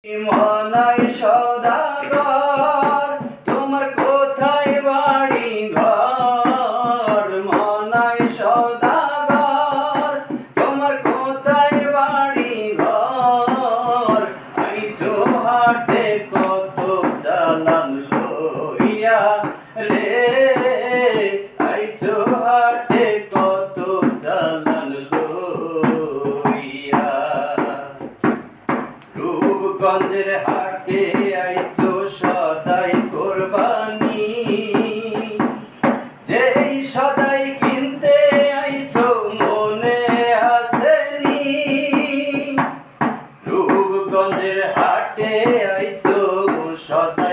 মনাই সদাগর তোমার কোথায় বাড়ি ঘর? মনাই সদাগর তোমার কোথায় বাড়ি ঘর? আইছো হাটে কত চালান লইয়া রে, আইছো হাটে কত চালান লইয়া। রূপগঞ্জের হাটে আইছো সদাই কোরবানি, যেই সদাই কিনতে আইছো মনে আসেনি? রূপগঞ্জের হাটে আইছো সদাই